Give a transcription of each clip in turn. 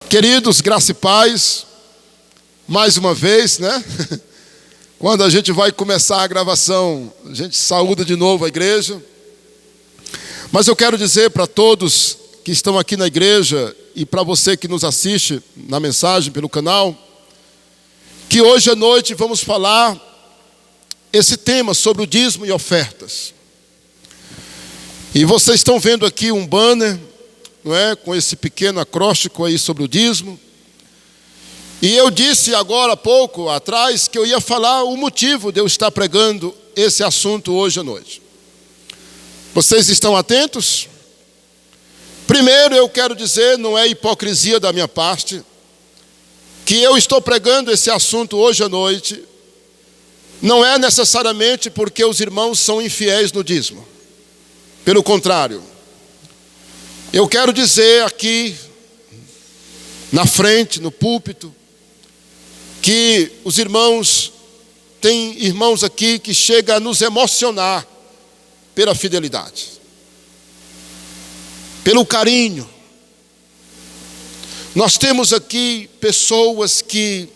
Queridos, graça e paz, mais uma vez, né? Quando a gente vai começar a gravação, a gente saúda de novo a igreja. Mas eu quero dizer para todos que estão aqui na igreja e para você que nos assiste na mensagem pelo canal, que hoje à noite vamos falar esse tema sobre o dízimo e ofertas. E vocês estão vendo aqui um banner, não é, com esse pequeno acróstico aí sobre o dízimo. E eu disse agora há pouco atrás que eu ia falar o motivo de eu estar pregando esse assunto hoje à noite. Vocês estão atentos? Primeiro eu quero dizer, não é hipocrisia da minha parte, que eu estou pregando esse assunto hoje à noite, não é necessariamente porque os irmãos são infiéis no dízimo. Pelo contrário, eu quero dizer aqui, na frente, no púlpito, que os irmãos, tem irmãos aqui que chegam a nos emocionar pela fidelidade, pelo carinho. Nós temos aqui pessoas que,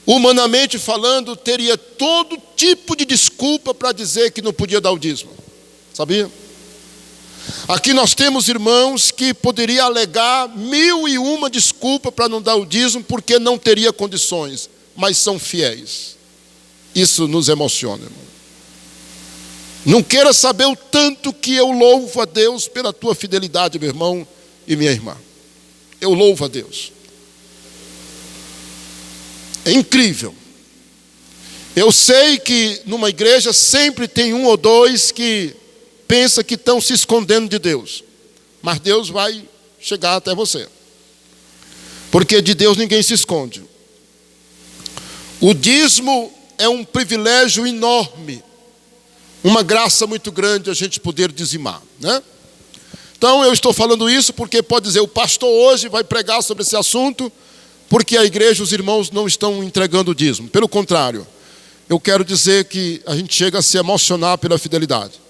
humanamente falando, teria todo tipo de desculpa para dizer que não podia dar o dízimo, sabia? Aqui nós temos irmãos que poderiam alegar 1001 desculpas para não dar o dízimo, porque não teria condições, mas são fiéis. Isso nos emociona, irmão. Não queira saber o tanto que eu louvo a Deus pela tua fidelidade, meu irmão e minha irmã. Eu louvo a Deus. É incrível. Eu sei que numa igreja sempre tem um ou dois que pensa que estão se escondendo de Deus. Mas Deus vai chegar até você. Porque de Deus ninguém se esconde. O dízimo é um privilégio enorme. Uma graça muito grande a gente poder dizimar, né? Então eu estou falando isso porque pode dizer, o pastor hoje vai pregar sobre esse assunto, porque a igreja, os irmãos não estão entregando o dízimo. Pelo contrário, eu quero dizer que a gente chega a se emocionar pela fidelidade.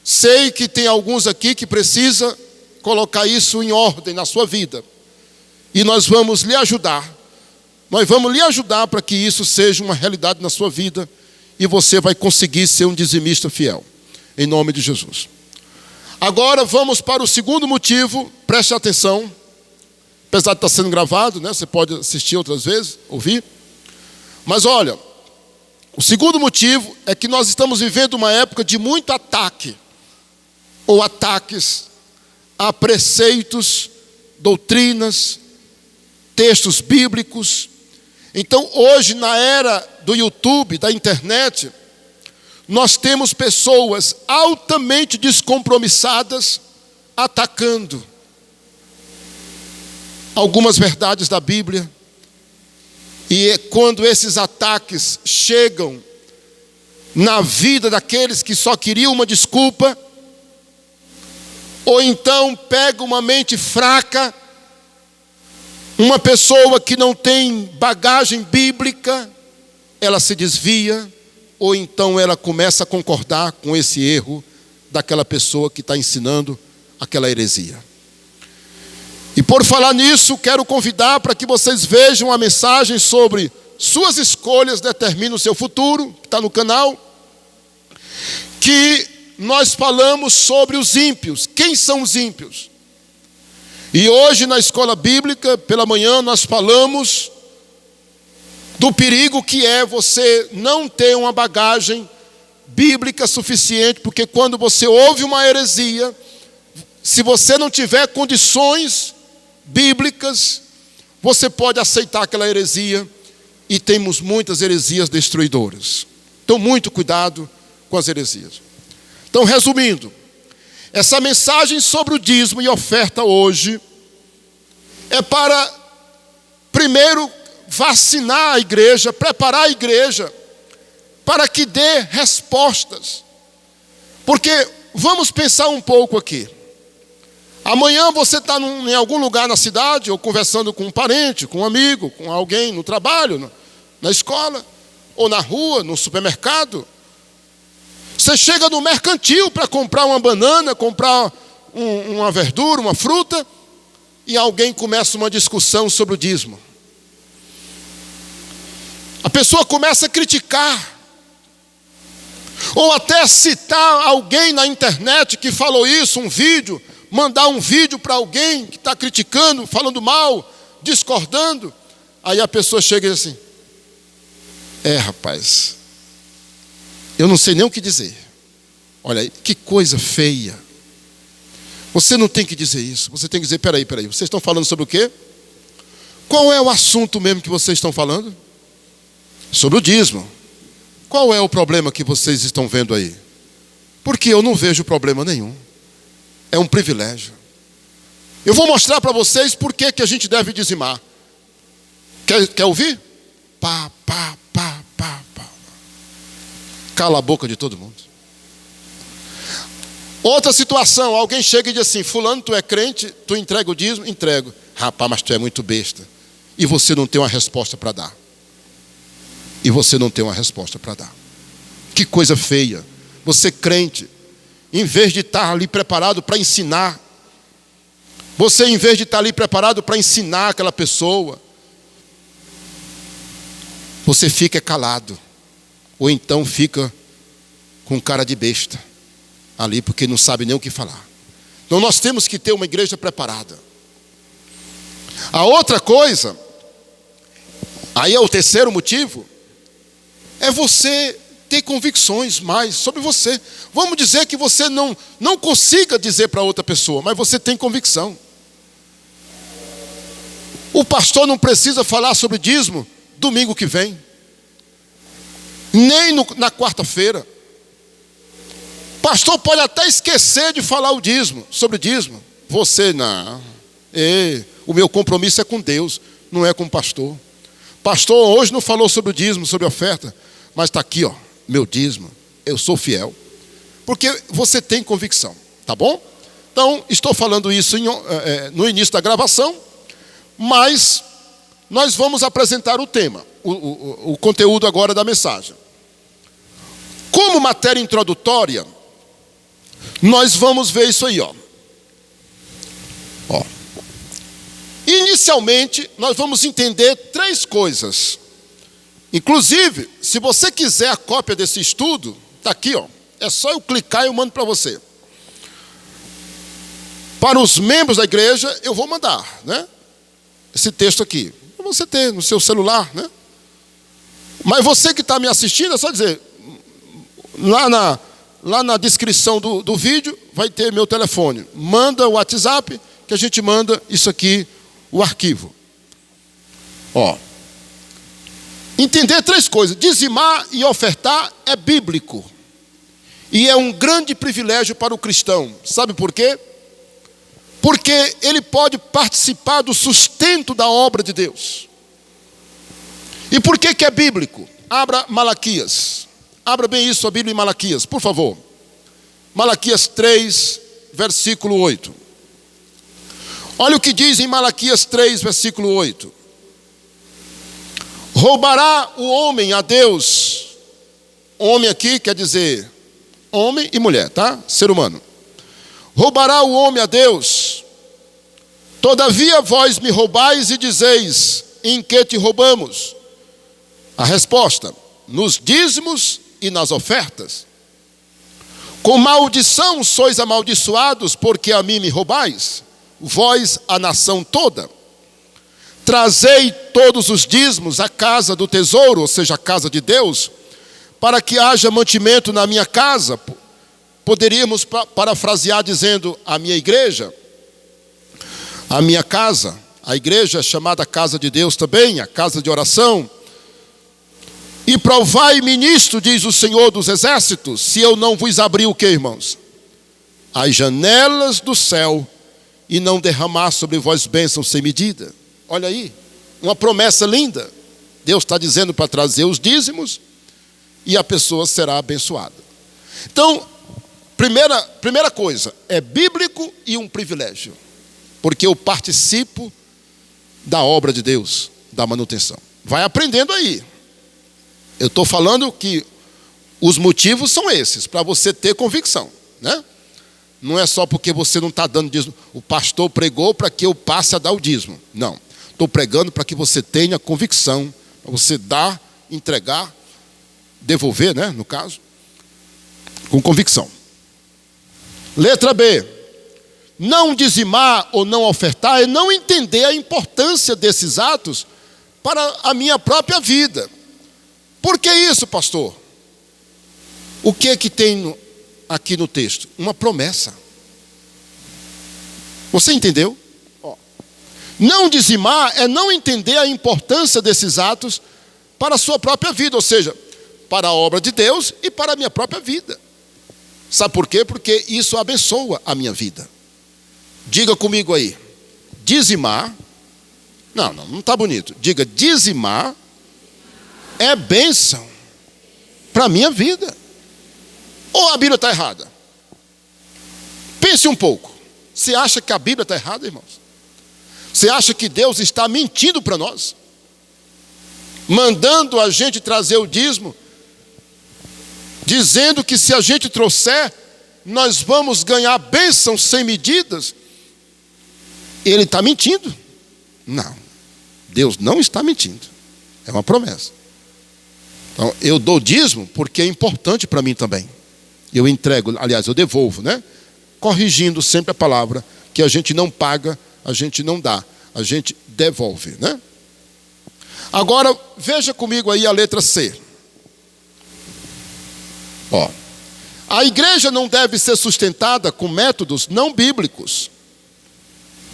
Sei que tem alguns aqui que precisa colocar isso em ordem na sua vida. E nós vamos lhe ajudar. Nós vamos lhe ajudar para que isso seja uma realidade na sua vida. E você vai conseguir ser um dizimista fiel. Em nome de Jesus. Agora vamos para o segundo motivo. Preste atenção. Apesar de estar sendo gravado, né? Você pode assistir outras vezes, ouvir. Mas olha, o segundo motivo é que nós estamos vivendo uma época de muito ataque. Ou ataques a preceitos, doutrinas, textos bíblicos. Então hoje, na era do YouTube, da internet, nós temos pessoas altamente descompromissadas atacando algumas verdades da Bíblia. E quando esses ataques chegam na vida daqueles que só queriam uma desculpa, ou então pega uma mente fraca, uma pessoa que não tem bagagem bíblica, ela se desvia, ou então ela começa a concordar com esse erro daquela pessoa que está ensinando aquela heresia. E por falar nisso, quero convidar para que vocês vejam a mensagem sobre suas escolhas determinam o seu futuro, que está no canal, que nós falamos sobre os ímpios. Quem são os ímpios? E hoje na escola bíblica, pela manhã, nós falamos do perigo que é você não ter uma bagagem bíblica suficiente, porque quando você ouve uma heresia, se você não tiver condições bíblicas, você pode aceitar aquela heresia, e temos muitas heresias destruidoras. Então muito cuidado com as heresias. Então, resumindo, essa mensagem sobre o dízimo e oferta hoje é para, primeiro, vacinar a igreja, preparar a igreja para que dê respostas. Porque, vamos pensar um pouco aqui. Amanhã você está em algum lugar na cidade, ou conversando com um parente, com um amigo, com alguém no trabalho, na escola, ou na rua, no supermercado. Você chega no mercantil para comprar uma banana, comprar uma verdura, uma fruta. e alguém começa uma discussão sobre o dízimo. A pessoa começa a criticar, ou até citar alguém na internet que falou isso, um vídeo, mandar um vídeo para alguém que está criticando, falando mal, discordando. Aí a pessoa chega e diz assim: rapaz, eu não sei nem o que dizer. Olha aí, que coisa feia. Você não tem que dizer isso. Você tem que dizer: peraí, vocês estão falando sobre o quê? Qual é o assunto mesmo que vocês estão falando? Sobre o dízimo. Qual é o problema que vocês estão vendo aí? Porque eu não vejo problema nenhum. É um privilégio. Eu vou mostrar para vocês por que a gente deve dizimar. Quer ouvir? Pá. Cala a boca de todo mundo. Outra situação, alguém chega e diz assim: fulano, tu é crente, tu entrega o dízimo? Entrego. Rapaz, mas tu é muito besta. E você não tem uma resposta para dar. Que coisa feia. Você crente, em vez de estar ali preparado para ensinar, aquela pessoa, você fica calado. Ou então fica com cara de besta ali, porque não sabe nem o que falar. Então nós temos que ter uma igreja preparada. A outra coisa, aí é o terceiro motivo, é você ter convicções mais sobre você. Vamos dizer que você não consiga dizer para outra pessoa, mas você tem convicção. O pastor não precisa falar sobre dízimo domingo que vem, nem na quarta-feira. Pastor pode até esquecer de falar sobre dízimo. Você não. O meu compromisso é com Deus, não é com o pastor. Pastor hoje não falou sobre o dízimo, sobre a oferta, mas está aqui, meu dízimo, eu sou fiel. Porque você tem convicção, tá bom? Então, estou falando isso no início da gravação, mas nós vamos apresentar o tema, o conteúdo agora da mensagem. Como matéria introdutória, nós vamos ver isso aí, Inicialmente, nós vamos entender 3 coisas. Inclusive, se você quiser a cópia desse estudo, está aqui, é só eu clicar e eu mando para você. Para os membros da igreja, eu vou mandar, né? Esse texto aqui. Você ter no seu celular, né? Mas você que está me assistindo, é só dizer, lá na descrição do vídeo, vai ter meu telefone. Manda o WhatsApp, que a gente manda isso aqui, o arquivo. Entender 3 coisas. Dizimar e ofertar é bíblico. E é um grande privilégio para o cristão. Sabe por quê? Porque ele pode participar do sustento da obra de Deus. E por que é bíblico? Abra Malaquias. Abra bem isso, a Bíblia em Malaquias, por favor. Malaquias 3, versículo 8. Olha o que diz em Malaquias 3, versículo 8. Roubará o homem a Deus. Homem aqui quer dizer homem e mulher, tá? Ser humano. Roubará o homem a Deus. Todavia vós me roubais e dizeis: em que te roubamos? A resposta: nos dízimos e nas ofertas. Com maldição sois amaldiçoados, porque a mim me roubais, vós a nação toda. Trazei todos os dízimos à casa do tesouro, ou seja, a casa de Deus, para que haja mantimento na minha casa. Poderíamos parafrasear dizendo: a minha igreja, a minha casa. A igreja é chamada casa de Deus também, a casa de oração. E provai-me nisto, diz o Senhor dos Exércitos, se eu não vos abrir o que, irmãos? As janelas do céu, e não derramar sobre vós bênçãos sem medida. Olha aí, uma promessa linda. Deus está dizendo para trazer os dízimos e a pessoa será abençoada. Então, primeira coisa, é bíblico e um privilégio. Porque eu participo da obra de Deus, da manutenção. Vai aprendendo aí. Eu estou falando que os motivos são esses, para você ter convicção, né? Não é só porque você não está dando dízimo. O pastor pregou para que eu passe a dar o dízimo. Não. Estou pregando para que você tenha convicção, para você dar, entregar, devolver, né, no caso, com convicção. Letra B. Não dizimar ou não ofertar é não entender a importância desses atos para a minha própria vida. Por que isso, pastor? O que é que tem aqui no texto? Uma promessa. Você entendeu? Não dizimar é não entender a importância desses atos para a sua própria vida, ou seja, para a obra de Deus e para a minha própria vida. Sabe por quê? Porque isso abençoa a minha vida. Diga comigo aí, dizimar, não está bonito. Diga, dizimar é bênção para a minha vida. Ou a Bíblia está errada? Pense um pouco. Você acha que a Bíblia está errada, irmãos? Você acha que Deus está mentindo para nós? Mandando a gente trazer o dízimo, dizendo que se a gente trouxer, nós vamos ganhar bênçãos sem medidas? Ele está mentindo? Não. Deus não está mentindo. É uma promessa. Então, eu dou dízimo porque é importante para mim também. Eu entrego, aliás, eu devolvo, né? Corrigindo sempre a palavra, que a gente não paga, a gente não dá, a gente devolve, né? Agora, veja comigo aí a letra C. A igreja não deve ser sustentada com métodos não bíblicos,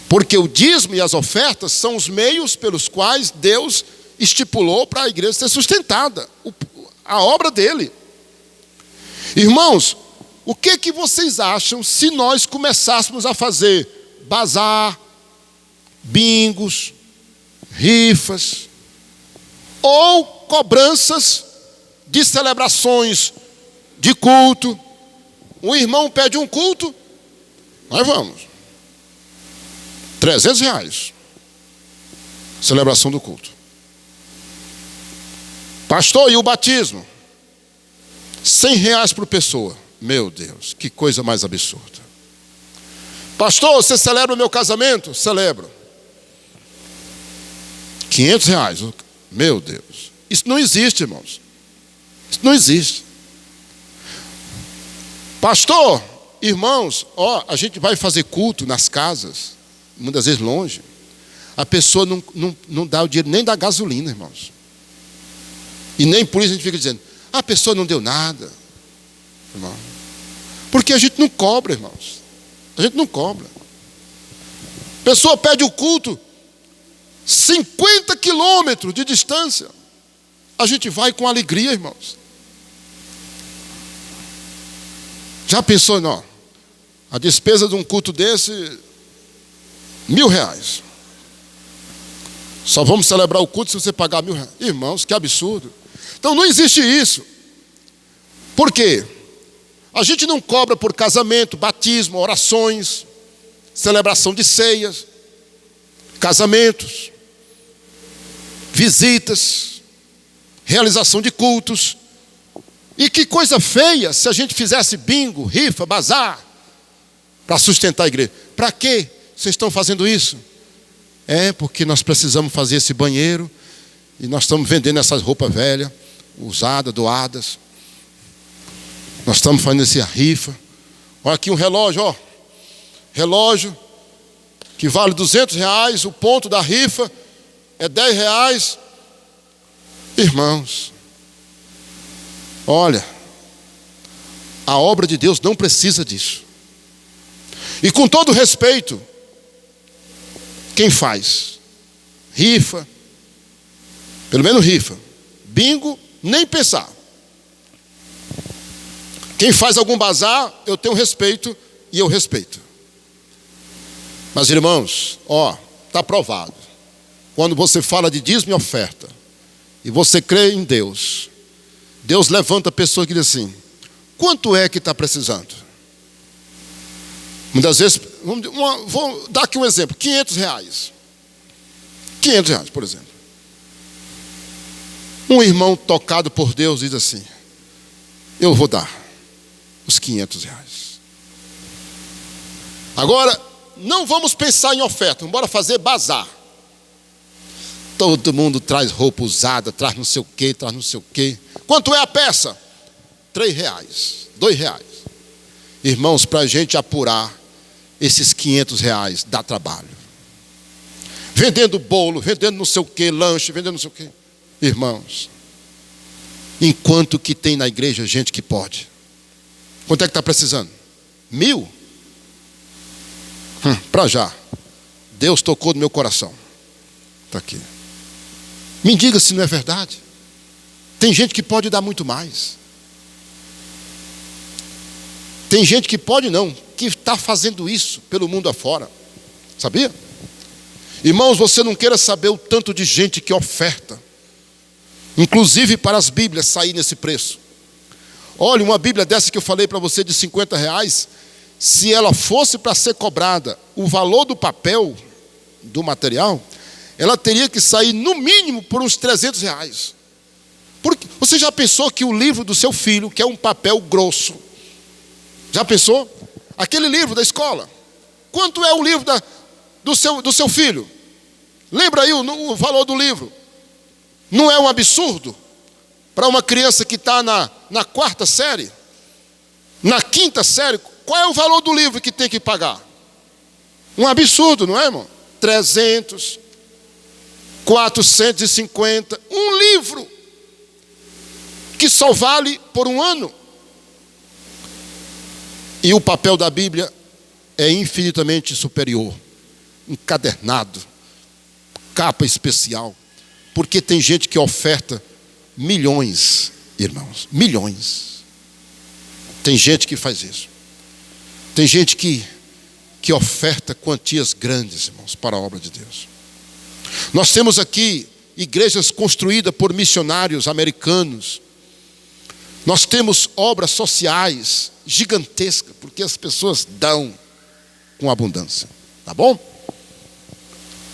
porque o dízimo e as ofertas são os meios pelos quais Deus estipulou para a igreja ser sustentada, a obra dele. Irmãos, o que vocês acham se nós começássemos a fazer bazar, bingos, rifas, ou cobranças de celebrações de culto? Um irmão pede um culto, nós vamos. R$300. Celebração do culto. Pastor, e o batismo? R$100 por pessoa. Meu Deus, que coisa mais absurda. Pastor, você celebra o meu casamento? Celebro. R$500. Meu Deus. Isso não existe, irmãos. Isso não existe. Pastor, irmãos, a gente vai fazer culto nas casas, muitas vezes longe. A pessoa não dá o dinheiro nem da gasolina, irmãos. E nem por isso a gente fica dizendo, a pessoa não deu nada, irmão. Porque a gente não cobra, irmãos. A gente não cobra. A pessoa pede o culto 50 quilômetros de distância. A gente vai com alegria, irmãos. Já pensou, não? A despesa de um culto desse, R$1.000. Só vamos celebrar o culto se você pagar R$1.000. Irmãos, que absurdo. Então não existe isso. Por quê? A gente não cobra por casamento, batismo, orações, celebração de ceias, casamentos, visitas, realização de cultos. E que coisa feia se a gente fizesse bingo, rifa, bazar, para sustentar a igreja. Para quê vocês estão fazendo isso? É porque nós precisamos fazer esse banheiro e nós estamos vendendo essas roupas velhas, usadas, doadas. Nós estamos fazendo essa rifa. Olha aqui um relógio, relógio que vale R$200, o ponto da rifa é R$10. Irmãos, olha, a obra de Deus não precisa disso. E com todo respeito, quem faz rifa, pelo menos rifa, bingo, nem pensar. Quem faz algum bazar, eu tenho respeito e eu respeito. Mas irmãos, está provado. Quando você fala de dízimo e oferta, e você crê em Deus, Deus levanta pessoas que dizem assim, quanto é que está precisando? Muitas vezes, vou dar aqui um exemplo, R$500. R$500, por exemplo. Um irmão tocado por Deus diz assim, eu vou dar os R$500. Agora, não vamos pensar em oferta, bora fazer bazar. Todo mundo traz roupa usada, traz não sei o quê, traz não sei o quê. Quanto é a peça? R$3, R$2. Irmãos, para a gente apurar esses R$500 dá trabalho. Vendendo bolo, vendendo não sei o quê, lanche, vendendo não sei o quê. Irmãos, enquanto que tem na igreja gente que pode. Quanto é que está precisando? 1.000? Para já. Deus tocou no meu coração. Está aqui. Me diga se não é verdade. Tem gente que pode dar muito mais. Tem gente que pode não, que está fazendo isso pelo mundo afora. Sabia? Irmãos, você não queira saber o tanto de gente que oferta. Inclusive para as Bíblias sair nesse preço. Olha, uma Bíblia dessa que eu falei para você de R$50, se ela fosse para ser cobrada o valor do papel, do material, ela teria que sair no mínimo por uns R$300. Porque você já pensou que o livro do seu filho, que é um papel grosso, já pensou? Aquele livro da escola, quanto é o livro do seu filho? Lembra aí o valor do livro? Não é um absurdo? Para uma criança que está na 4ª série, na 5ª série, qual é o valor do livro que tem que pagar? Um absurdo, não é, irmão? 300, 450, um livro que só vale por um ano. E o papel da Bíblia é infinitamente superior, encadernado, capa especial, porque tem gente que oferta milhões, irmãos, milhões. Tem gente que faz isso. Tem gente que oferta quantias grandes, irmãos, para a obra de Deus. Nós temos aqui igrejas construídas por missionários americanos. Nós temos obras sociais gigantescas, porque as pessoas dão com abundância. Tá bom?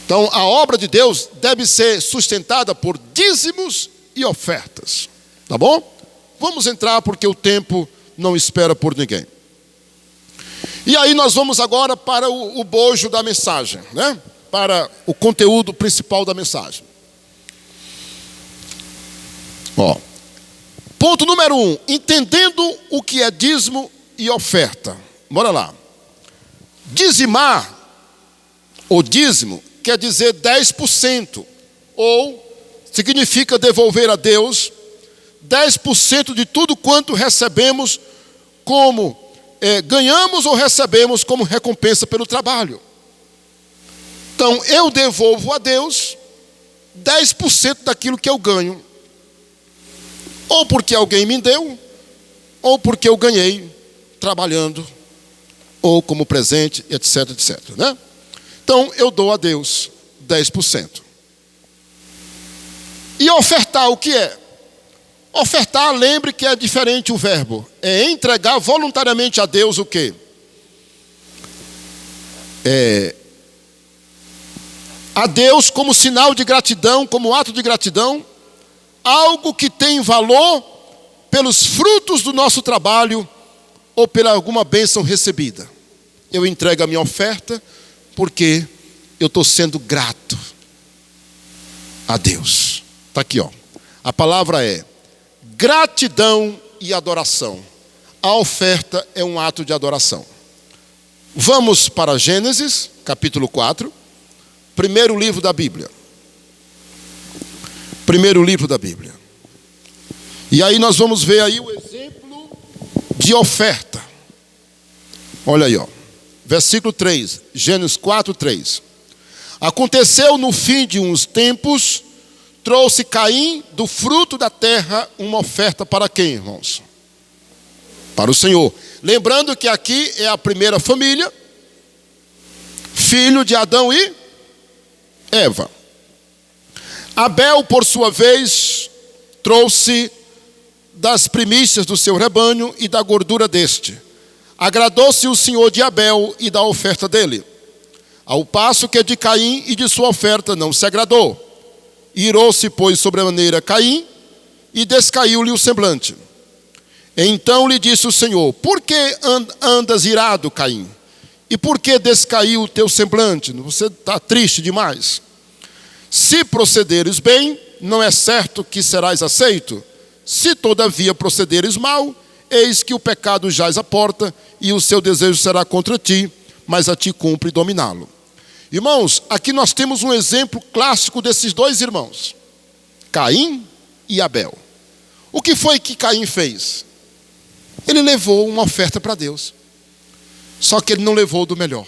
Então, a obra de Deus deve ser sustentada por dízimos e ofertas. Tá bom? Vamos entrar porque o tempo não espera por ninguém. E aí nós vamos agora para o bojo da mensagem, né? Para o conteúdo principal da mensagem. Ponto número 1. Entendendo o que é dízimo e oferta. Bora lá. Dizimar, ou dízimo, quer dizer 10%. Ou significa devolver a Deus 10% de tudo quanto recebemos como ganhamos ou recebemos como recompensa pelo trabalho. Então, eu devolvo a Deus 10% daquilo que eu ganho. Ou porque alguém me deu, ou porque eu ganhei trabalhando, ou como presente, etc, etc. Né? Então, eu dou a Deus 10%. E ofertar o que é? Ofertar, lembre que é diferente o verbo. É entregar voluntariamente a Deus o quê? A Deus como sinal de gratidão, como ato de gratidão, algo que tem valor pelos frutos do nosso trabalho ou pela alguma bênção recebida. Eu entrego a minha oferta porque eu estou sendo grato a Deus. Está aqui, ó. A palavra é gratidão e adoração. A oferta é um ato de adoração. Vamos para Gênesis, capítulo 4. Primeiro livro da Bíblia. Primeiro livro da Bíblia. E aí nós vamos ver aí o exemplo de oferta. Olha aí, ó. Versículo 3. Gênesis 4, 3. Aconteceu no fim de uns tempos, trouxe Caim do fruto da terra uma oferta para quem, irmãos? Para o Senhor. Lembrando que aqui é a primeira família, filho de Adão e Eva. Abel, por sua vez, trouxe das primícias do seu rebanho e da gordura deste. Agradou-se o Senhor de Abel e da oferta dele, ao passo que de Caim e de sua oferta não se agradou. Irou-se, pois, sobremaneira Caim, e descaiu-lhe o semblante. Então lhe disse o Senhor: por que andas irado, Caim? E por que descaiu o teu semblante? Você está triste demais. Se procederes bem, não é certo que serás aceito? Se todavia procederes mal, eis que o pecado jaz à porta, e o seu desejo será contra ti, mas a ti cumpre dominá-lo. Irmãos, aqui nós temos um exemplo clássico desses dois irmãos, Caim e Abel. O que foi que Caim fez? Ele levou uma oferta para Deus. Só que ele não levou do melhor.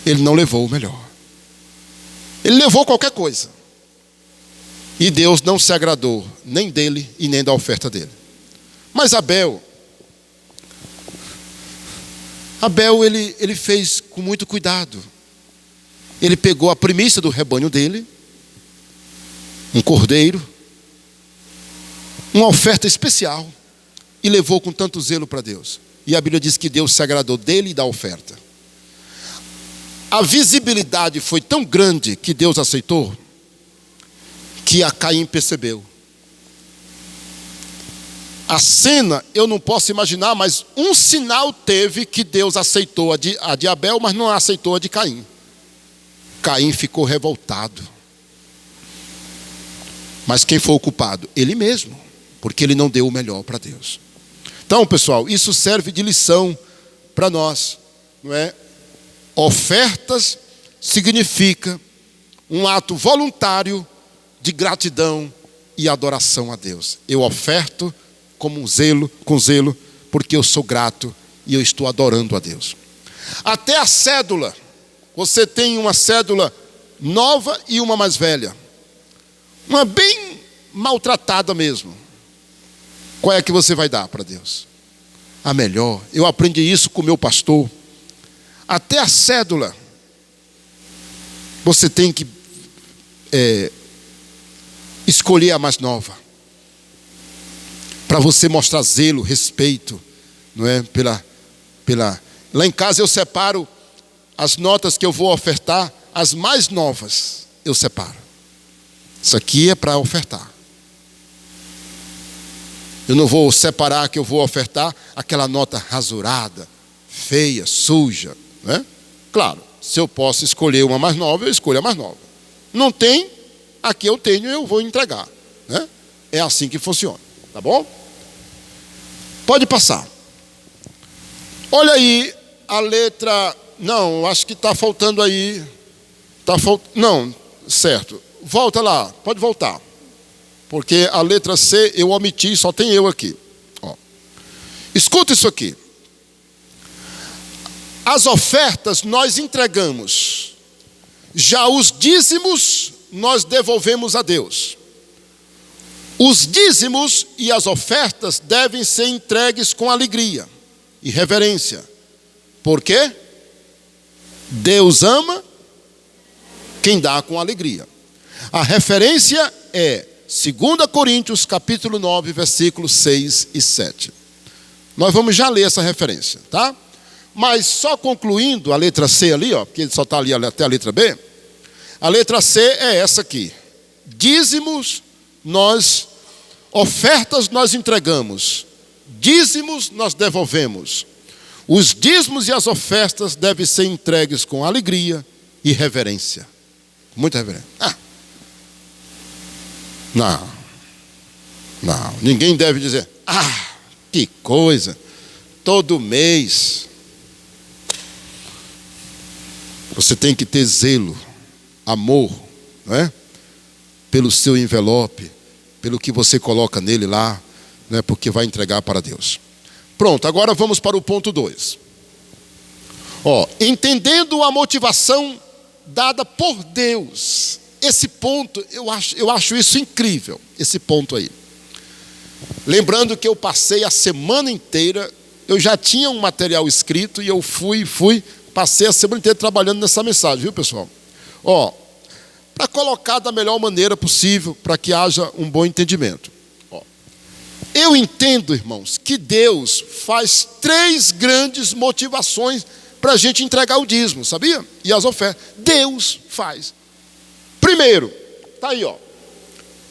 Ele não levou o melhor. Ele levou qualquer coisa. E Deus não se agradou nem dele e nem da oferta dele. Mas Abel, ele fez com muito cuidado. Ele pegou a primícia do rebanho dele, um cordeiro, uma oferta especial, e levou com tanto zelo para Deus. E a Bíblia diz que Deus se agradou dele e da oferta. A visibilidade foi tão grande que Deus aceitou, que a Caim percebeu. A cena eu não posso imaginar, mas um sinal teve que Deus aceitou a de Abel, mas não aceitou a de Caim. Caim ficou revoltado. Mas quem foi o culpado? Ele mesmo, porque ele não deu o melhor para Deus. Então, pessoal, isso serve de lição para nós, não é? Ofertas significa um ato voluntário de gratidão e adoração a Deus. Eu oferto com zelo, porque eu sou grato e eu estou adorando a Deus. Até a cédula. Você tem uma cédula nova e uma mais velha. Uma bem maltratada mesmo. Qual é que você vai dar para Deus? A melhor. Eu aprendi isso com o meu pastor. Até a cédula. Você tem que escolher a mais nova. Para você mostrar zelo, respeito, não é? Lá em casa eu separo as notas que eu vou ofertar, as mais novas eu separo. Isso aqui é para ofertar. Eu não vou separar que eu vou ofertar aquela nota rasurada, feia, suja, não é? Claro, se eu posso escolher uma mais nova, eu escolho a mais nova. Não tem, aqui eu tenho, eu vou entregar, né? É assim que funciona, tá bom? Pode passar. Olha aí a letra. Não, acho que está faltando aí. Não, certo. Volta lá, pode voltar. Porque a letra C eu omiti, só tem eu aqui. Ó. Escuta isso aqui. As ofertas nós entregamos. Já os dízimos nós devolvemos a Deus. Os dízimos e as ofertas devem ser entregues com alegria e reverência. Por quê? Deus ama quem dá com alegria. A referência é 2 Coríntios capítulo 9, versículos 6 e 7. Nós vamos já ler essa referência, tá? Mas só concluindo a letra C ali, ó, porque ele só está ali até a letra B. A letra C é essa aqui. Dízimos ofertas nós entregamos, dízimos nós devolvemos. Os dízimos e as ofertas devem ser entregues com alegria e reverência. Muita reverência. Não, ninguém deve dizer, que coisa, todo mês. Você tem que ter zelo, amor, não é? Pelo seu envelope, pelo que você coloca nele lá, né, porque vai entregar para Deus. Pronto, agora vamos para o ponto 2. Entendendo a motivação dada por Deus. Esse ponto, eu acho isso incrível, esse ponto aí. Lembrando que eu passei a semana inteira, eu já tinha um material escrito e eu passei a semana inteira trabalhando nessa mensagem, viu, pessoal? Para colocar da melhor maneira possível, para que haja um bom entendimento. Eu entendo, irmãos, que Deus faz 3 grandes motivações para a gente entregar o dízimo, sabia? E as ofertas. Deus faz. Primeiro, está aí,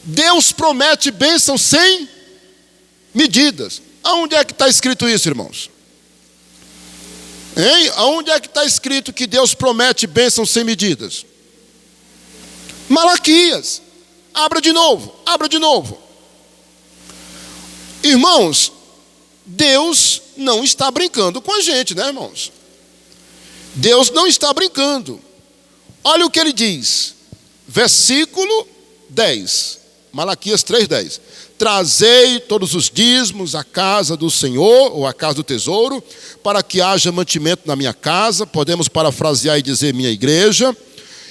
Deus promete bênção sem medidas. Aonde é que está escrito isso, irmãos? Hein? Aonde é que está escrito que Deus promete bênçãos sem medidas? Malaquias. Abra de novo, abra de novo. Irmãos, Deus não está brincando com a gente, né, irmãos? Deus não está brincando. Olha o que ele diz. Versículo 10. Malaquias 3:10. Trazei todos os dízimos à casa do Senhor, ou à casa do tesouro, para que haja mantimento na minha casa. Podemos parafrasear e dizer minha igreja.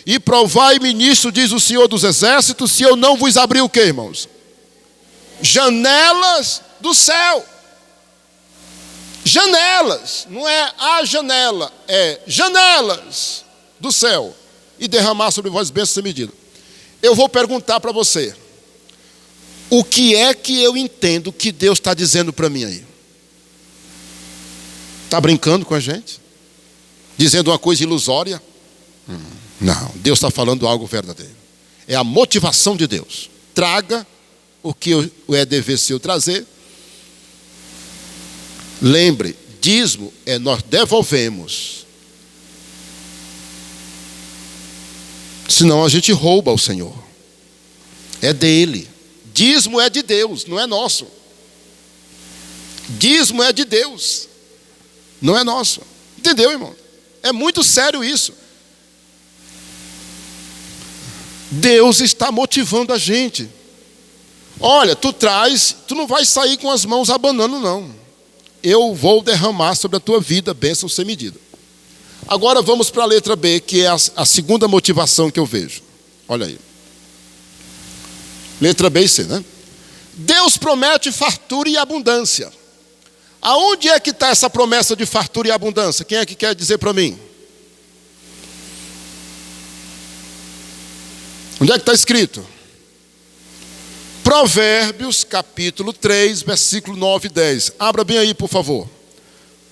E provai-me nisto, diz o Senhor dos Exércitos, se eu não vos abrir o quê, irmãos? Janelas do céu. Janelas, não é a janela, é janelas do céu. E derramar sobre vós bênçãos sem medida. Eu vou perguntar para você. O que é que eu entendo que Deus está dizendo para mim aí? Está brincando com a gente? Dizendo uma coisa ilusória? Não, Deus está falando algo verdadeiro. É a motivação de Deus. Traga o que é dever seu trazer. Lembre, dízimo é nós devolvemos. Senão a gente rouba o Senhor. É dele. Dízimo é de Deus, não é nosso. Dízimo é de Deus, não é nosso. Entendeu, irmão? É muito sério isso. Deus está motivando a gente. Olha, tu não vai sair com as mãos abanando, não. Eu vou derramar sobre a tua vida bênção sem medida. Agora vamos para a letra B, que é a segunda motivação que eu vejo. Olha aí. Letra B e C, né? Deus promete fartura e abundância. Aonde é que está essa promessa de fartura e abundância? Quem é que quer dizer para mim? Onde é que está escrito? Provérbios, capítulo 3, versículo 9 e 10. Abra bem aí, por favor.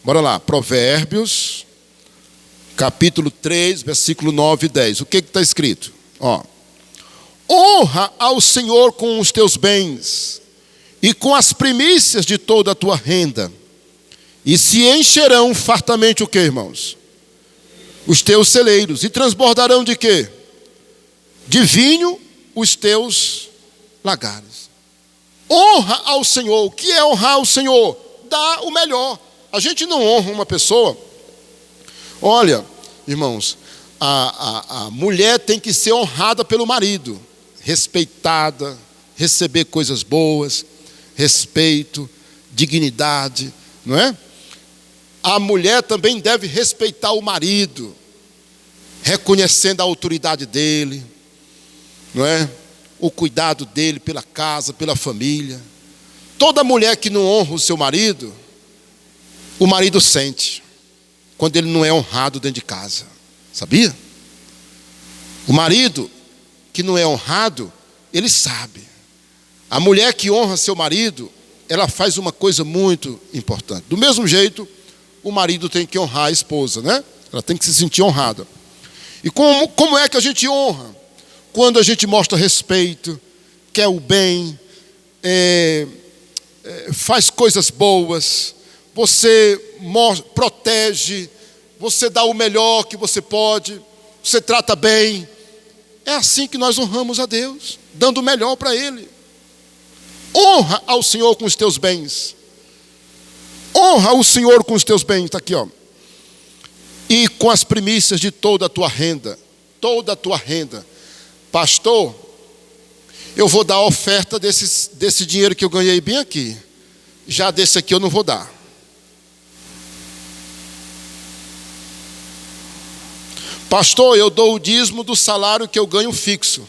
Bora lá. Provérbios, capítulo 3, versículo 9 e 10. O que está escrito? Ó. Honra ao Senhor com os teus bens e com as primícias de toda a tua renda. E se encherão fartamente o que, irmãos? Os teus celeiros. E transbordarão de quê? De vinho os teus lagares. Honra ao Senhor. O que é honrar ao Senhor? Dá o melhor. A gente não honra uma pessoa. Olha, irmãos, a mulher tem que ser honrada pelo marido. Respeitada, receber coisas boas, respeito, dignidade, não é? A mulher também deve respeitar o marido, reconhecendo a autoridade dele, não é? O cuidado dele pela casa, pela família. Toda mulher que não honra o seu marido, o marido sente, quando ele não é honrado dentro de casa, sabia? O marido que não é honrado, ele sabe. A mulher que honra seu marido, ela faz uma coisa muito importante. Do mesmo jeito, o marido tem que honrar a esposa, né? Ela tem que se sentir honrada. E como é que a gente honra? Quando a gente mostra respeito, quer o bem, faz coisas boas, você protege, você dá o melhor que você pode, você trata bem. É assim que nós honramos a Deus, dando o melhor para Ele. Honra ao Senhor com os teus bens. Honra o Senhor com os teus bens. Está aqui, ó. E com as primícias de toda a tua renda. Toda a tua renda. Pastor, eu vou dar a oferta desse dinheiro que eu ganhei bem aqui. Já desse aqui eu não vou dar. Pastor, eu dou o dízimo do salário que eu ganho fixo.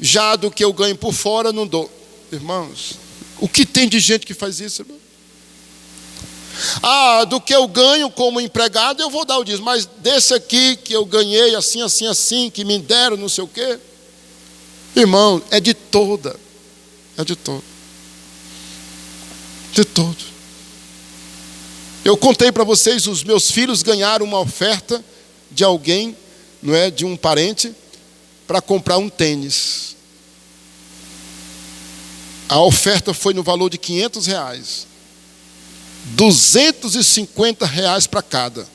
Já do que eu ganho por fora, não dou. Irmãos, o que tem de gente que faz isso, irmão? Do que eu ganho como empregado, eu vou dar o dízimo. Mas desse aqui que eu ganhei assim, assim, assim, que me deram não sei o quê. Irmão, é de toda. É de todo. De todo. Eu contei para vocês, os meus filhos ganharam uma oferta de alguém, não é, de um parente, para comprar um tênis. A oferta foi no valor de R$500. R$250 para cada.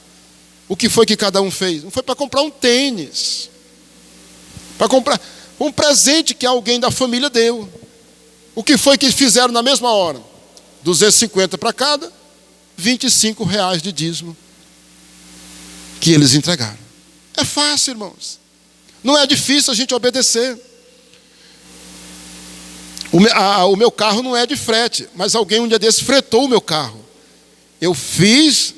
O que foi que cada um fez? Não foi para comprar um tênis, para comprar um presente que alguém da família deu. O que foi que fizeram na mesma hora? 250 para cada, R$ 25 de dízimo que eles entregaram. É fácil, irmãos. Não é difícil a gente obedecer. O meu carro não é de frete, mas alguém um dia desse fretou o meu carro. Eu fiz,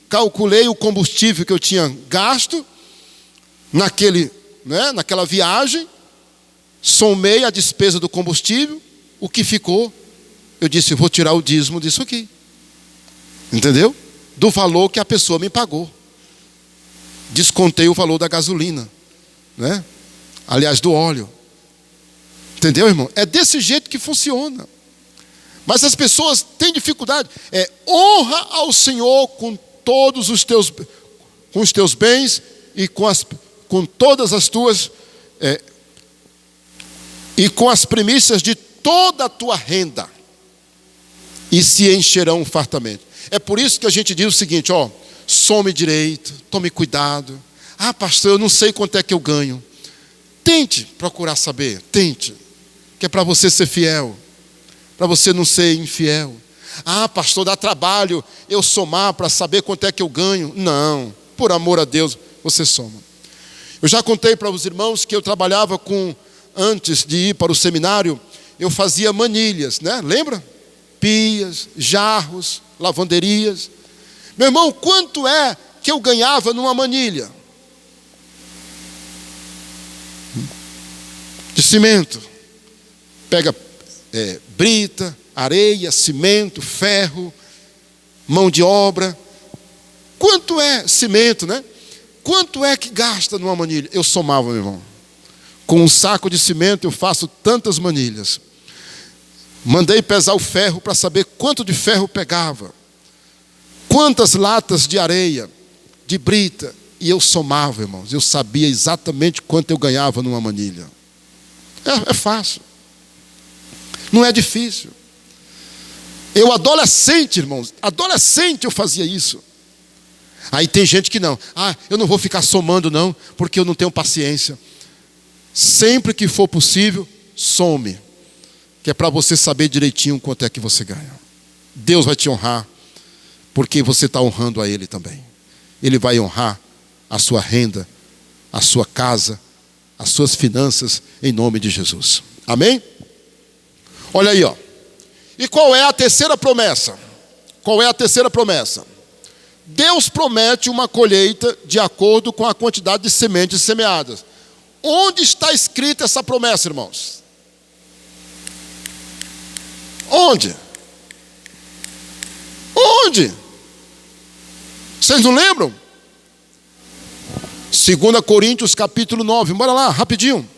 calculei o combustível que eu tinha gasto naquela viagem, somei a despesa do combustível, o que ficou, eu disse, vou tirar o dízimo disso aqui. Entendeu? Do valor que a pessoa me pagou. Descontei o valor da gasolina, né? Aliás, do óleo. Entendeu, irmão? É desse jeito que funciona. Mas as pessoas têm dificuldade. Honra ao Senhor com todos os teus bens e com todas as tuas e com as primícias de toda a tua renda, e se encherão fartamente. É por isso que a gente diz o seguinte, some direito, tome cuidado. Ah, pastor, eu não sei quanto é que eu ganho. Tente procurar saber, tente, que é para você ser fiel, para você não ser infiel. Ah, pastor, dá trabalho eu somar para saber quanto é que eu ganho. Não, por amor a Deus, você soma. Eu já contei para os irmãos que eu trabalhava antes de ir para o seminário, eu fazia manilhas, né? Lembra? Pias, jarros, lavanderias. Meu irmão, quanto é que eu ganhava numa manilha? De cimento. Pega brita, areia, cimento, ferro, mão de obra. Quanto é cimento, né? Quanto é que gasta numa manilha? Eu somava, meu irmão. Com um saco de cimento eu faço tantas manilhas. Mandei pesar o ferro para saber quanto de ferro pegava. Quantas latas de areia, de brita. E eu somava, irmãos. Eu sabia exatamente quanto eu ganhava numa manilha. É fácil. Não é difícil. Eu adolescente, irmãos. Adolescente eu fazia isso. Aí tem gente que não. Eu não vou ficar somando não, porque eu não tenho paciência. Sempre que for possível, some. Que é para você saber direitinho quanto é que você ganha. Deus vai te honrar, porque você está honrando a Ele também. Ele vai honrar a sua renda, a sua casa, as suas finanças, em nome de Jesus. Amém? Olha aí, E qual é a terceira promessa? Qual é a terceira promessa? Deus promete uma colheita de acordo com a quantidade de sementes semeadas. Onde está escrita essa promessa, irmãos? Onde? Onde? Vocês não lembram? 2 Coríntios capítulo 9. Bora lá, rapidinho.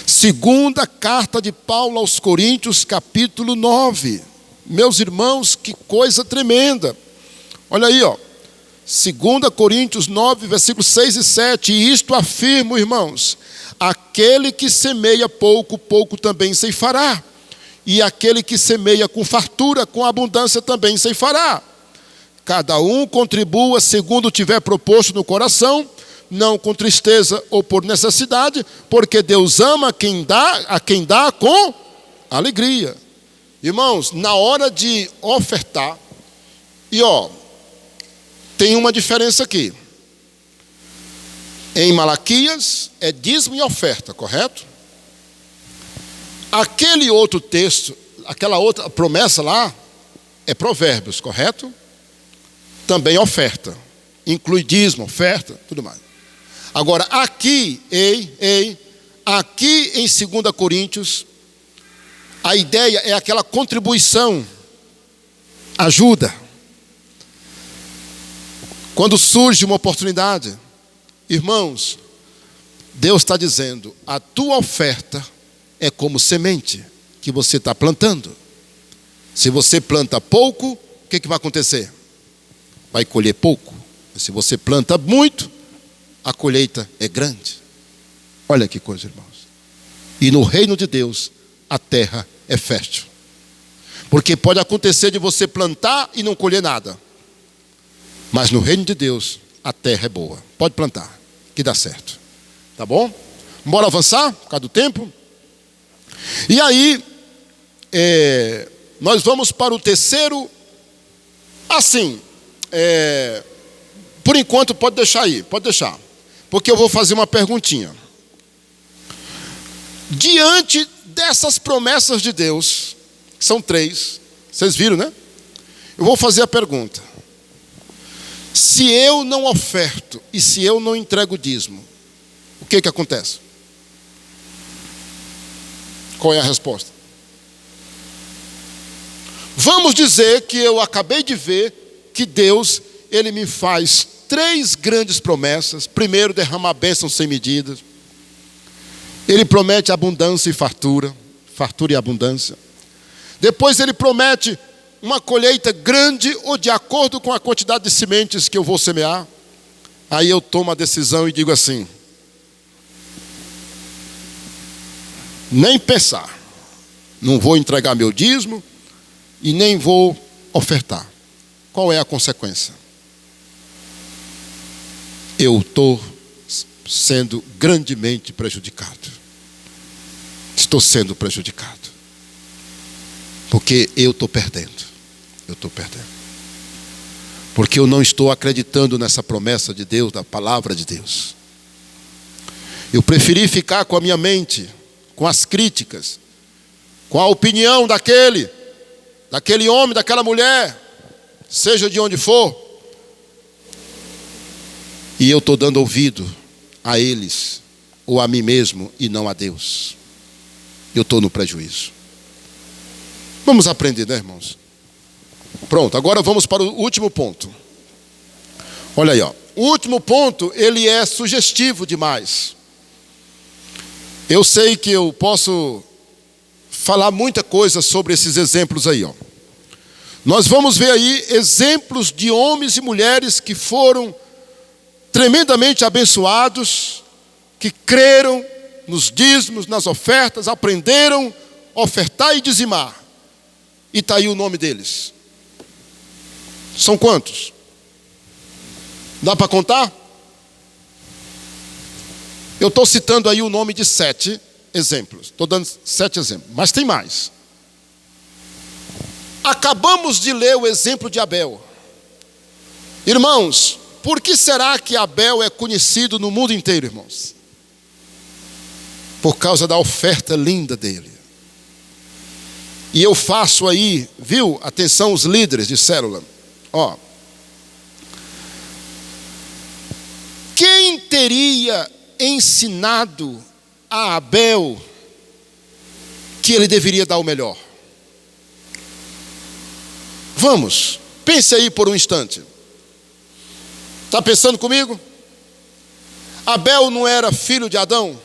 Segunda carta de Paulo aos Coríntios capítulo 9. Meus irmãos, que coisa tremenda. Olha aí, 2 Coríntios 9, versículos 6 e 7. E isto afirmo, irmãos: aquele que semeia pouco, pouco também ceifará. E aquele que semeia com fartura, com abundância também ceifará. Cada um contribua segundo tiver proposto no coração, não com tristeza ou por necessidade, porque Deus ama a quem dá com alegria. Irmãos, na hora de ofertar, tem uma diferença aqui. Em Malaquias é dízimo e oferta, correto? Aquele outro texto, aquela outra promessa lá, é Provérbios, correto? Também oferta. Inclui dízimo, oferta, tudo mais. Agora, aqui, aqui em 2 Coríntios, a ideia é aquela contribuição, ajuda. Quando surge uma oportunidade, irmãos, Deus está dizendo, a tua oferta é como semente que você está plantando. Se você planta pouco, o que vai acontecer? Vai colher pouco. Se você planta muito, a colheita é grande. Olha que coisa, irmãos. E no reino de Deus, a terra é fértil. Porque pode acontecer de você plantar e não colher nada. Mas no reino de Deus, a terra é boa. Pode plantar, que dá certo. Tá bom? Bora avançar, por causa do tempo. E aí, nós vamos para o terceiro. Assim, por enquanto pode deixar aí, pode deixar. Porque eu vou fazer uma perguntinha. Diante dessas promessas de Deus, que são 3, vocês viram, né? Eu vou fazer a pergunta. Se eu não oferto e se eu não entrego o dízimo, o que acontece? Qual é a resposta? Vamos dizer que eu acabei de ver que Deus, Ele me faz 3 grandes promessas. Primeiro, derrama a bênção sem medidas. Ele promete abundância e fartura, fartura e abundância. Depois Ele promete uma colheita grande ou de acordo com a quantidade de sementes que eu vou semear. Aí eu tomo a decisão e digo assim: nem pensar, não vou entregar meu dízimo e nem vou ofertar. Qual é a consequência? Eu estou sendo grandemente prejudicado. Estou sendo prejudicado. Porque eu estou perdendo. Eu estou perdendo. Porque eu não estou acreditando nessa promessa de Deus, da palavra de Deus. Eu preferi ficar com a minha mente, com as críticas, com a opinião daquele homem, daquela mulher, seja de onde for. E eu estou dando ouvido a eles, ou a mim mesmo, e não a Deus. Eu estou no prejuízo. Vamos aprender, né, irmãos? Pronto, agora vamos para o último ponto. Olha aí, ó. O último ponto, ele é sugestivo demais. Eu sei que eu posso falar muita coisa sobre esses exemplos aí, ó. Nós vamos ver aí exemplos de homens e mulheres que foram tremendamente abençoados, que creram nos dízimos, nas ofertas, aprenderam a ofertar e dizimar. E está aí o nome deles. São quantos? Dá para contar? Eu estou citando aí o nome de 7 exemplos. Estou dando 7 exemplos, mas tem mais. Acabamos de ler o exemplo de Abel. Irmãos, por que será que Abel é conhecido no mundo inteiro, irmãos? Por causa da oferta linda dele. E eu faço aí, viu? Atenção os líderes de célula. Ó. Quem teria ensinado a Abel que ele deveria dar o melhor? Vamos, pense aí por um instante. Está pensando comigo? Abel não era filho de Adão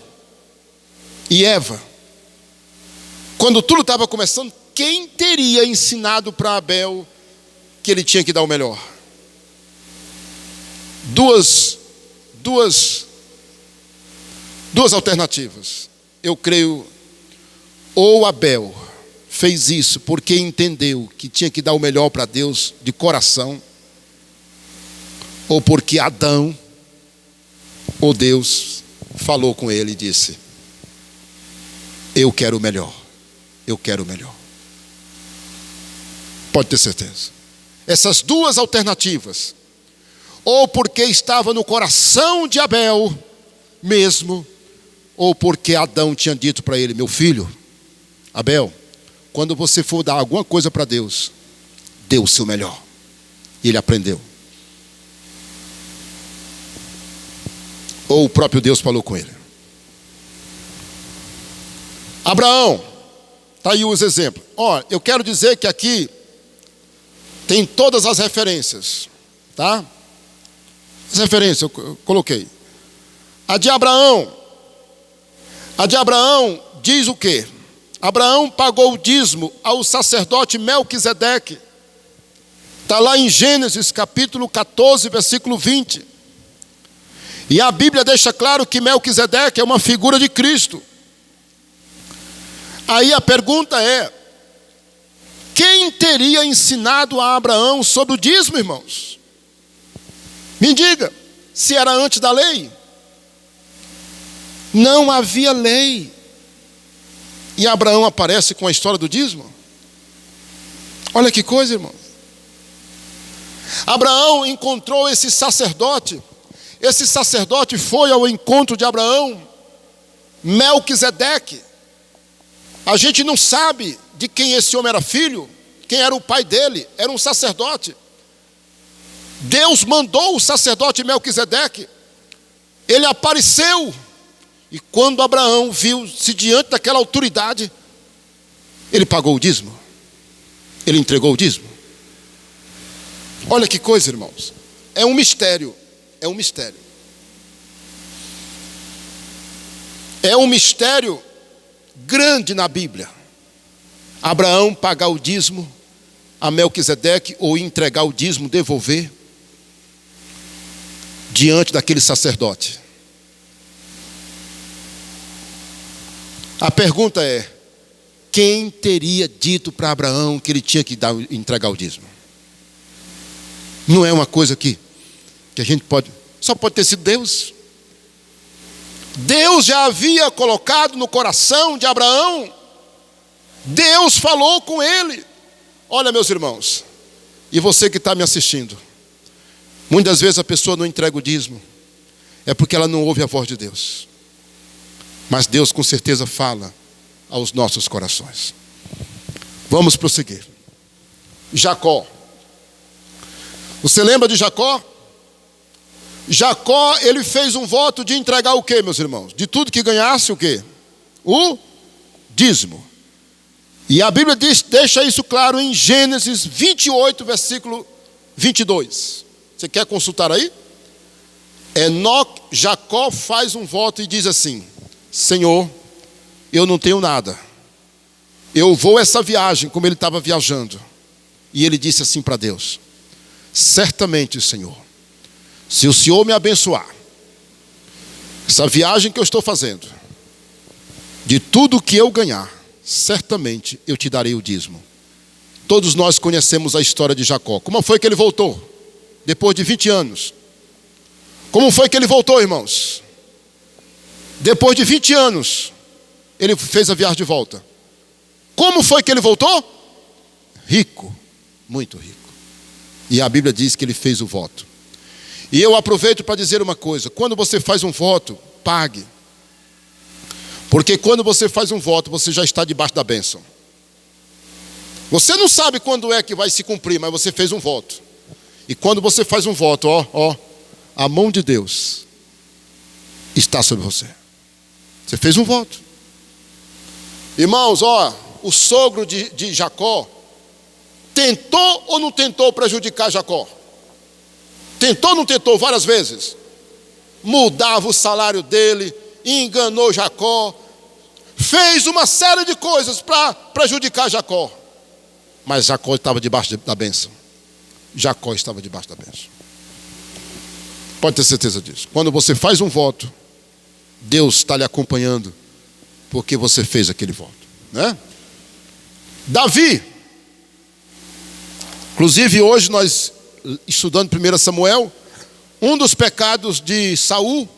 e Eva? Quando tudo estava começando, quem teria ensinado para Abel que ele tinha que dar o melhor? Duas alternativas. Eu creio, ou Abel fez isso porque entendeu que tinha que dar o melhor para Deus de coração, ou porque Adão, ou Deus, falou com ele e disse: eu quero o melhor, eu quero o melhor. Pode ter certeza. Essas 2 alternativas, ou porque estava no coração de Abel mesmo, ou porque Adão tinha dito para ele: meu filho, Abel, quando você for dar alguma coisa para Deus, dê o seu melhor. E ele aprendeu. Ou o próprio Deus falou com ele. Abraão, está aí os exemplos. Ó, eu quero dizer que aqui tem todas as referências, tá? As referências eu coloquei. A de Abraão diz o quê? Abraão pagou o dízimo ao sacerdote Melquisedeque. Está lá em Gênesis capítulo 14, versículo 20. E a Bíblia deixa claro que Melquisedeque é uma figura de Cristo. Aí a pergunta é: quem teria ensinado a Abraão sobre o dízimo, irmãos? Me diga. se era antes da lei? Não havia lei. E Abraão aparece com a história do dízimo. Olha que coisa, irmão. Abraão encontrou esse sacerdote. Esse sacerdote foi ao encontro de Abraão, Melquisedeque. A gente não sabe de quem esse homem era filho, quem era o pai dele, era um sacerdote. Deus mandou o sacerdote Melquisedeque. Ele apareceu. E quando Abraão viu-se diante daquela autoridade, ele pagou o dízimo. Ele entregou o dízimo. Olha que coisa, irmãos. É um mistério. É um mistério. É um mistério grande na Bíblia. Abraão pagar o dízimo a Melquisedeque, ou entregar o dízimo, devolver diante daquele sacerdote. A pergunta é: quem teria dito para Abraão que ele tinha que entregar o dízimo? Não é uma coisa que a gente só pode ter sido Deus. Deus já havia colocado no coração de Abraão. Deus falou com ele. Olha, meus irmãos, e você que está me assistindo, muitas vezes a pessoa não entrega o dízimo, é porque ela não ouve a voz de Deus. Mas Deus com certeza fala aos nossos corações. Vamos prosseguir. Jacó. Você lembra de Jacó? Jacó, ele fez um voto de entregar o quê, meus irmãos? De tudo que ganhasse, o quê? O dízimo. E a Bíblia deixa isso claro em Gênesis 28, versículo 22. Você quer consultar aí? Jacó faz um voto e diz assim: Senhor, eu não tenho nada. Eu vou essa viagem como ele estava viajando. E ele disse assim para Deus: certamente, Senhor, se o Senhor me abençoar, essa viagem que eu estou fazendo, de tudo que eu ganhar, certamente eu te darei o dízimo. Todos nós conhecemos a história de Jacó. Como foi que ele voltou? Depois de 20 anos. Como foi que ele voltou, irmãos? Depois de 20 anos, ele fez a viagem de volta. Como foi que ele voltou? Rico, muito rico. E a Bíblia diz que ele fez o voto. E eu aproveito para dizer uma coisa: quando você faz um voto, pague. Porque quando você faz um voto, você já está debaixo da bênção. Você não sabe quando é que vai se cumprir, mas você fez um voto. E quando você faz um voto, a mão de Deus está sobre você. Você fez um voto. Irmãos, o sogro de Jacó tentou ou não tentou prejudicar Jacó? Tentou ou não tentou? Várias vezes. Mudava o salário dele, enganou Jacó, fez uma série de coisas para prejudicar Jacó. Mas Jacó estava debaixo da bênção. Jacó estava debaixo da bênção. Pode ter certeza disso. Quando você faz um voto, Deus está lhe acompanhando, porque você fez aquele voto, né? Davi. Inclusive hoje nós, estudando 1 Samuel, um dos pecados de Saul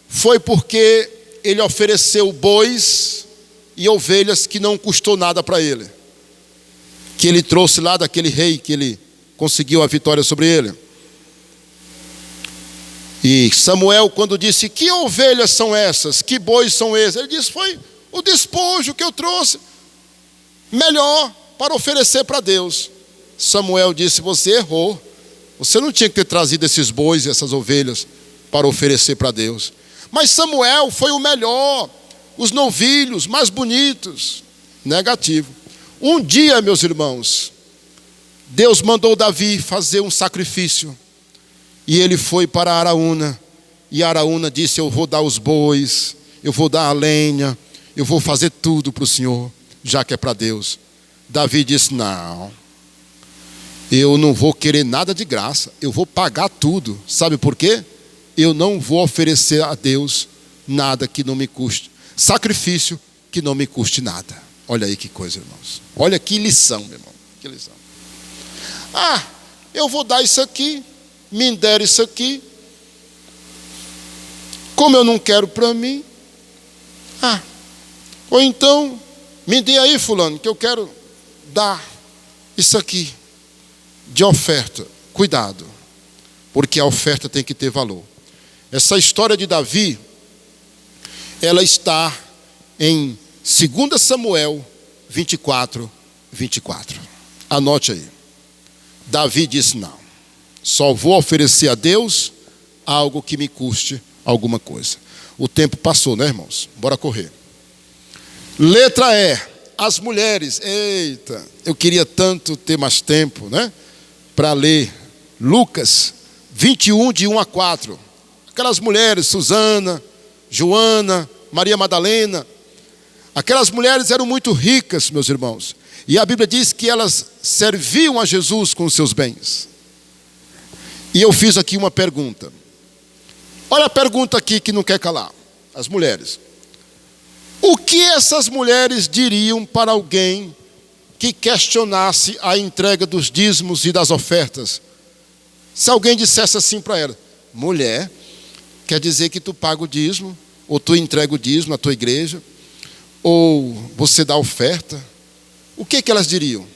foi porque ele ofereceu bois e ovelhas que não custou nada para ele, que ele trouxe lá daquele rei, que ele conseguiu a vitória sobre ele. E Samuel, quando disse: que ovelhas são essas? Que bois são esses? Ele disse: foi o despojo que eu trouxe, melhor para oferecer para Deus. Samuel disse: você errou. Você não tinha que ter trazido esses bois e essas ovelhas para oferecer para Deus. Mas Samuel foi o melhor, os novilhos mais bonitos. Negativo. Um dia, meus irmãos, Deus mandou Davi fazer um sacrifício. E ele foi para Araúna. E Araúna disse: eu vou dar os bois, eu vou dar a lenha, eu vou fazer tudo para o Senhor, já que é para Deus. Davi disse: não, eu não vou querer nada de graça, eu vou pagar tudo. Sabe por quê? Eu não vou oferecer a Deus nada que não me custe, sacrifício que não me custe nada. Olha aí que coisa, irmãos. Olha que lição, meu irmão. Que lição. Eu vou dar isso aqui, me der isso aqui. como eu não quero para mim, ou então, me dê aí, fulano, que eu quero dar isso aqui de oferta. Cuidado, porque a oferta tem que ter valor. Essa história de Davi, ela está em 2 Samuel 24, 24. Anote aí. Davi disse: não, só vou oferecer a Deus algo que me custe alguma coisa. O tempo passou, né, irmãos? Bora correr. Letra E, as mulheres. Eita, eu queria tanto ter mais tempo, né, para ler Lucas 21, de 1 a 4. Aquelas mulheres, Susana, Joana, Maria Madalena. Aquelas mulheres eram muito ricas, meus irmãos. E a Bíblia diz que elas serviam a Jesus com os seus bens. E eu fiz aqui uma pergunta. Olha a pergunta aqui que não quer calar. As mulheres. O que essas mulheres diriam para alguém que questionasse a entrega dos dízimos e das ofertas? Se alguém dissesse assim para ela: mulher, quer dizer que tu paga o dízimo, ou tu entrega o dízimo na tua igreja, ou você dá oferta? O que elas diriam?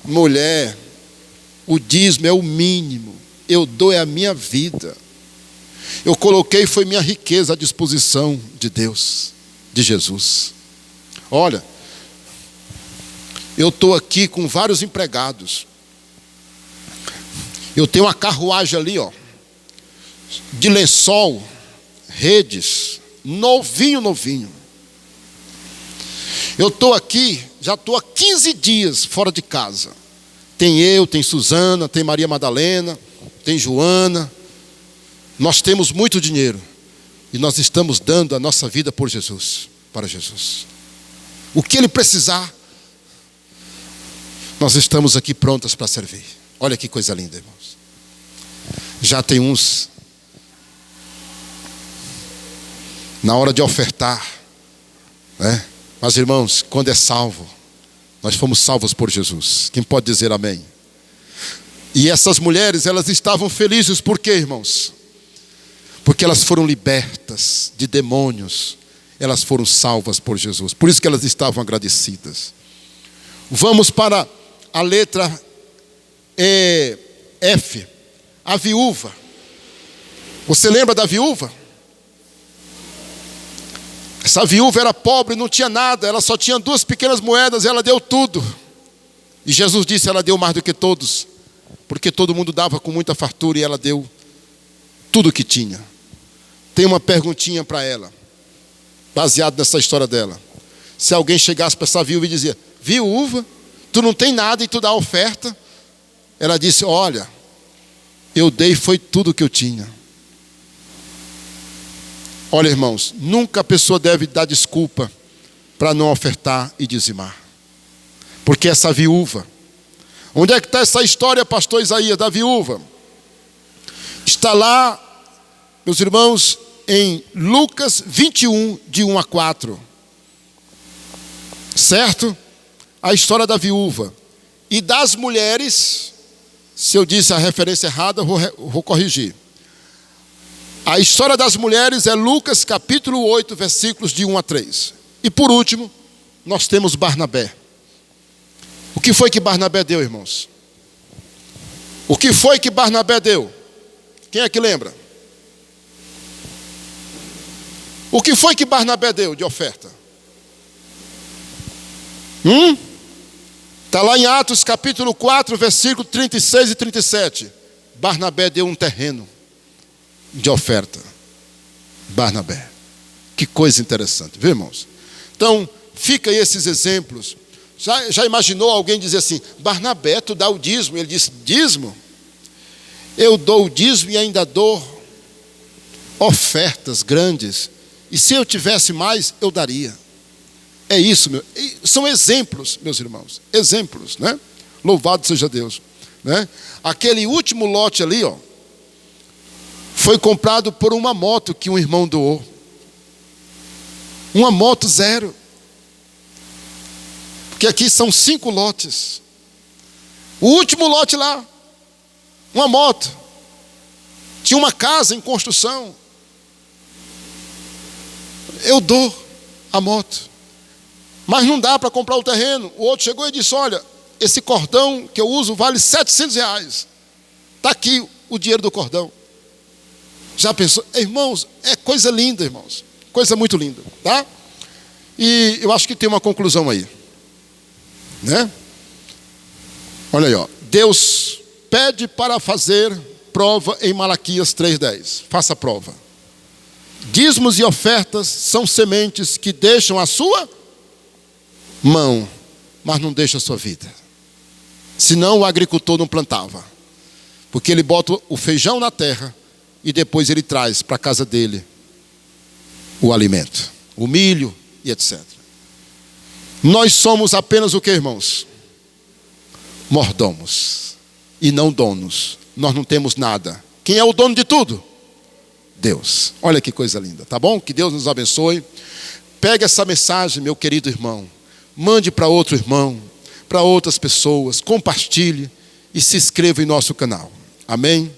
Mulher, o dízimo é o mínimo, eu dou a minha vida. Eu coloquei, foi minha riqueza à disposição de Deus, de Jesus. Olha, eu estou aqui com vários empregados. Eu tenho uma carruagem ali, ó, de lençol, redes, novinho. Eu estou aqui, já estou há 15 dias fora de casa. Tem eu, tem Susana, tem Maria Madalena, tem Joana. Nós temos muito dinheiro e nós estamos dando a nossa vida por Jesus, para Jesus. O que Ele precisar, nós estamos aqui prontas para servir. Olha que coisa linda, irmãos. Já tem uns, na hora de ofertar, né? Mas, irmãos, quando é salvo, nós fomos salvos por Jesus. Quem pode dizer amém? E essas mulheres, elas estavam felizes. Por quê, irmãos? Porque elas foram libertas de demônios. Elas foram salvas por Jesus. Por isso que elas estavam agradecidas. Vamos para a letra F. A viúva. Você lembra da viúva? Essa viúva era pobre, não tinha nada. Ela só tinha 2 pequenas moedas. Ela deu tudo. E Jesus disse: ela deu mais do que todos. Porque todo mundo dava com muita fartura e ela deu tudo o que tinha. Tem uma perguntinha para ela, baseado nessa história dela. Se alguém chegasse para essa viúva e dizia: viúva, tu não tem nada e tu dá oferta. Ela disse: olha, eu dei foi tudo que eu tinha. Olha, irmãos, nunca a pessoa deve dar desculpa para não ofertar e dizimar. Porque essa viúva, onde é que está essa história, pastor Isaías, da viúva? Está lá, meus irmãos, em Lucas 21, de 1 a 4. Certo? A história da viúva. E das mulheres, se eu disse a referência errada, vou corrigir. A história das mulheres é Lucas capítulo 8, versículos de 1 a 3. E por último, nós temos Barnabé. O que foi que Barnabé deu, irmãos? O que foi que Barnabé deu? Quem é que lembra? O que foi que Barnabé deu de oferta? Está lá em Atos capítulo 4, versículo 36 e 37. Barnabé deu um terreno de oferta. Barnabé. Que coisa interessante, viu, irmãos? Então, fica aí esses exemplos. Já imaginou alguém dizer assim: Barnabé, tu dá o dízimo? Ele disse: dízimo? Eu dou o dízimo e ainda dou ofertas grandes. E se eu tivesse mais, eu daria. É isso, são exemplos, meus irmãos. Exemplos, né? Louvado seja Deus, né? Aquele último lote ali, ó, foi comprado por uma moto que um irmão doou. Uma moto 0. Porque aqui são 5 lotes. O último lote lá, uma moto. Tinha uma casa em construção. Eu dou a moto. Mas não dá para comprar o terreno. O outro chegou e disse, olha, esse cordão que eu uso vale R$700. Está aqui o dinheiro do cordão. Já pensou? Irmãos, é coisa linda, irmãos. Coisa muito linda, tá? E eu acho que tem uma conclusão aí, né? Olha aí, ó. Deus pede para fazer prova em Malaquias 3:10. Faça prova. Dízimos e ofertas são sementes que deixam a sua mão, mas não deixam a sua vida. Senão o agricultor não plantava. Porque ele bota o feijão na terra e depois ele traz para a casa dele o alimento, o milho e etc. Nós somos apenas o que, irmãos? Mordomos e não donos. Nós não temos nada. Quem é o dono de tudo? Deus. Olha que coisa linda, tá bom? Que Deus nos abençoe. Pegue essa mensagem, meu querido irmão. Mande para outro irmão, para outras pessoas. Compartilhe e se inscreva em nosso canal. Amém?